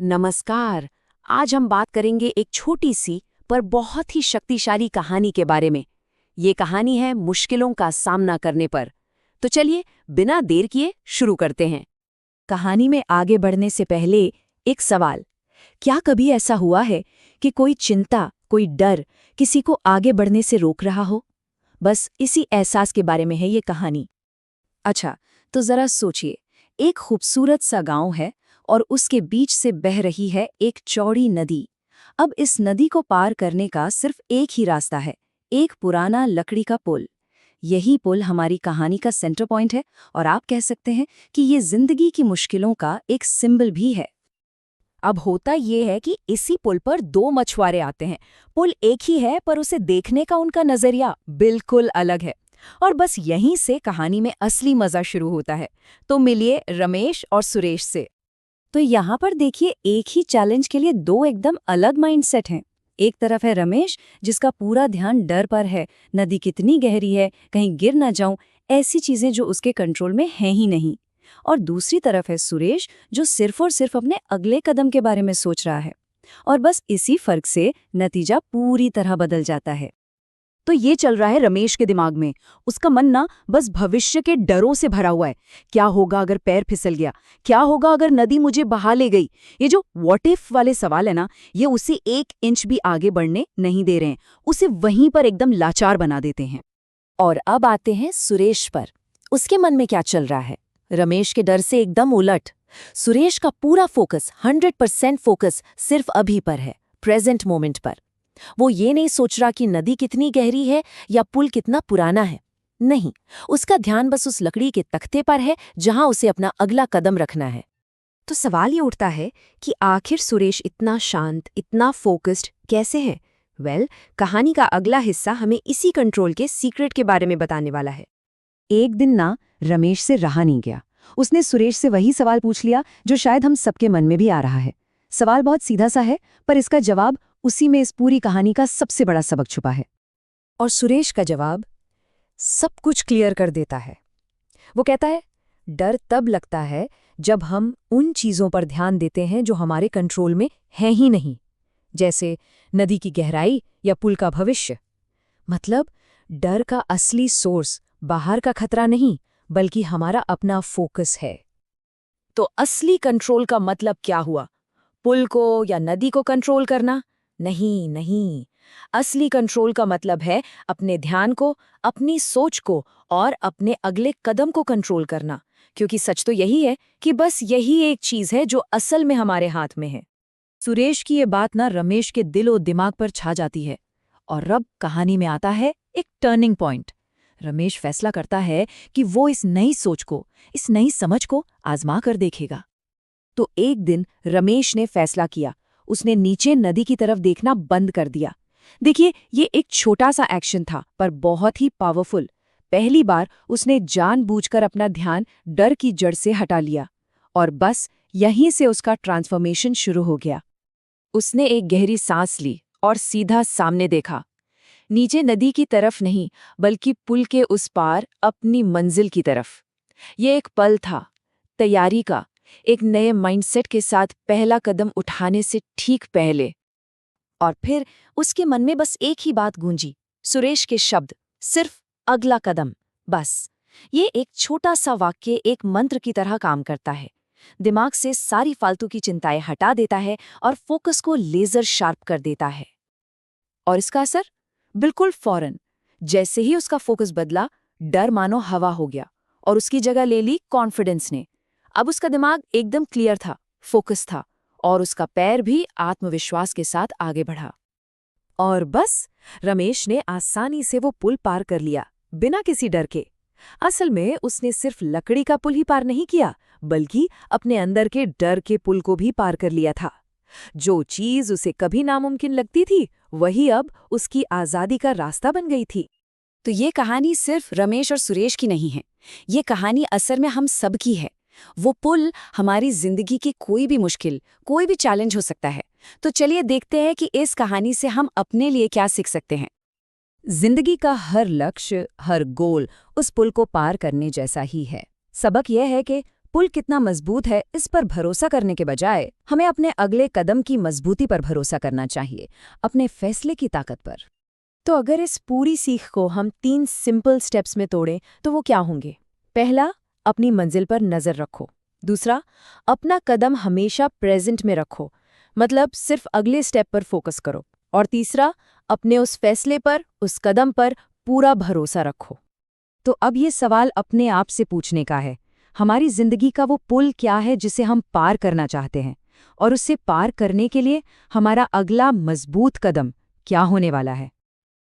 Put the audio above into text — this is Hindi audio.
नमस्कार। आज हम बात करेंगे एक छोटी सी पर बहुत ही शक्तिशाली कहानी के बारे में। ये कहानी है मुश्किलों का सामना करने पर। तो चलिए बिना देर किए शुरू करते हैं। कहानी में आगे बढ़ने से पहले एक सवाल। क्या कभी ऐसा हुआ है कि कोई चिंता, कोई डर किसी को आगे बढ़ने से रोक रहा हो? बस इसी एहसास के बारे में है ये कहानी। अच्छा, तो जरा सोचिए, एक खूबसूरत सा गांव है और उसके बीच से बह रही है एक चौड़ी नदी। अब इस नदी को पार करने का सिर्फ एक ही रास्ता है, एक पुराना लकड़ी का पुल। यही पुल हमारी कहानी का सेंटर पॉइंट है और आप कह सकते हैं कि ये जिंदगी की मुश्किलों का एक सिंबल भी है। अब होता ये है कि इसी पुल पर दो मछुआरे आते हैं। पुल एक ही है पर उसे देखने का उनका नजरिया बिल्कुल अलग है। और बस यहीं से कहानी में असली मजा शुरू होता है। तो मिलिए रमेश और सुरेश से। तो यहाँ पर देखिए, एक ही चैलेंज के लिए दो एकदम अलग माइंडसेट हैं। एक तरफ है रमेश, जिसका पूरा ध्यान डर पर है, नदी कितनी गहरी है, कहीं गिर ना जाऊं, ऐसी चीजें जो उसके कंट्रोल में हैं ही नहीं। और दूसरी तरफ है सुरेश, जो सिर्फ और सिर्फ अपने अगले कदम के बारे में सोच रहा है। और बस इसी फर्क से नतीजा पूरी तरह बदल जाता है। तो ये चल रहा है रमेश के दिमाग में। उसका मन ना बस भविष्य के डरों से भरा हुआ है। क्या होगा अगर पैर फिसल गया? क्या होगा अगर नदी मुझे बहा ले गई? ये जो व्हाट इफ वाले सवाल है ना, ये उसे 1 इंच भी आगे बढ़ने नहीं दे रहे हैं। उसे वहीं पर एकदम लाचार बना देते हैं। और अब आते हैं सुरेश पर। उसके मन में क्या चल रहा है? रमेश के डर से एकदम उलट। सुरेश का पूरा फोकस, 100% फोकस सिर्फ अभी पर है, प्रेजेंट मोमेंट पर। वो ये नहीं सोच रहा कि नदी कितनी गहरी है या पुल कितना पुराना है। नहीं, उसका ध्यान बस उस लकड़ी के तख्ते पर है जहां उसे अपना अगला कदम रखना है। तो सवाल ये उठता है कि आखिर सुरेश इतना शांत, इतना फोकस्ड कैसे है? कहानी का अगला हिस्सा हमें इसी कंट्रोल के सीक्रेट के बारे में बताने वाला है। एक दिन ना, रमेश से रहा नहीं गया। उसने सुरेश से वही सवाल पूछ लिया जो शायद हम सबके मन में भी आ रहा है। सवाल बहुत सीधा सा है, पर इसका जवाब उसी में इस पूरी कहानी का सबसे बड़ा सबक छुपा है। और सुरेश का जवाब सब कुछ क्लियर कर देता है। वो कहता है, डर तब लगता है जब हम उन चीज़ों पर ध्यान देते हैं जो हमारे कंट्रोल में हैं ही नहीं, जैसे नदी की गहराई या पुल का भविष्य। मतलब डर का असली सोर्स बाहर का खतरा नहीं, बल्कि हमारा अपना फोकस है। तो असली कंट्रोल का मतलब क्या हुआ? पुल को या नदी को कंट्रोल करना? नहीं नहीं। असली कंट्रोल का मतलब है अपने ध्यान को, अपनी सोच को और अपने अगले कदम को कंट्रोल करना। क्योंकि सच तो यही है कि बस यही एक चीज है जो असल में हमारे हाथ में है। सुरेश की ये बात ना रमेश के दिल और दिमाग पर छा जाती है। और अब कहानी में आता है एक टर्निंग पॉइंट। रमेश फैसला करता है कि वो इस नई सोच को, इस नई समझ को आजमा कर देखेगा। तो एक दिन रमेश ने फैसला किया। उसने नीचे नदी की तरफ देखना बंद कर दिया। देखिए, ये एक छोटा सा एक्शन था पर बहुत ही पावरफुल। पहली बार उसने जानबूझकर अपना ध्यान डर की जड़ से हटा लिया। और बस यहीं से उसका ट्रांसफॉर्मेशन शुरू हो गया। उसने एक गहरी सांस ली और सीधा सामने देखा। नीचे नदी की तरफ नहीं, बल्कि पुल के उस पार अपनी मंजिल की तरफ। ये एक पल था, तैयारी का, एक नए माइंडसेट के साथ पहला कदम उठाने से ठीक पहले। और फिर उसके मन में बस एक ही बात गूंजी, सुरेश के शब्द, सिर्फ अगला कदम, बस। ये एक छोटा सा वाक्य एक मंत्र की तरह काम करता है। दिमाग से सारी फालतू की चिंताएं हटा देता है और फोकस को लेजर शार्प कर देता है। और इसका असर बिल्कुल फौरन। जैसे ही उसका फोकस बदला, डर मानो हवा हो गया और उसकी जगह ले ली कॉन्फिडेंस ने। अब उसका दिमाग एकदम क्लियर था, फोकस था, और उसका पैर भी आत्मविश्वास के साथ आगे बढ़ा। और बस रमेश ने आसानी से वो पुल पार कर लिया, बिना किसी डर के। असल में उसने सिर्फ लकड़ी का पुल ही पार नहीं किया, बल्कि अपने अंदर के डर के पुल को भी पार कर लिया था। जो चीज उसे कभी नामुमकिन लगती थी, वही अब उसकी आजादी का रास्ता बन गई थी। तो ये कहानी सिर्फ रमेश और सुरेश की नहीं है। ये कहानी असल में हम सब की है। वो पुल हमारी जिंदगी की कोई भी मुश्किल, कोई भी चैलेंज हो सकता है। तो चलिए देखते हैं कि इस कहानी से हम अपने लिए क्या सीख सकते हैं। जिंदगी का हर लक्ष्य, हर गोल उस पुल को पार करने जैसा ही है। सबक यह है कि पुल कितना मजबूत है इस पर भरोसा करने के बजाय हमें अपने अगले कदम की मजबूती पर भरोसा करना चाहिए, अपने फैसले की ताकत पर। तो अगर इस पूरी सीख को हम 3 सिंपल स्टेप्स में तोड़ें तो वो क्या होंगे? पहला, अपनी मंजिल पर नज़र रखो। दूसरा, अपना कदम हमेशा प्रेजेंट में रखो, मतलब सिर्फ अगले स्टेप पर फोकस करो। और तीसरा, अपने उस फैसले पर, उस कदम पर पूरा भरोसा रखो। तो अब ये सवाल अपने आप से पूछने का है, हमारी जिंदगी का वो पुल क्या है जिसे हम पार करना चाहते हैं, और उससे पार करने के लिए हमारा अगला मजबूत कदम क्या होने वाला है।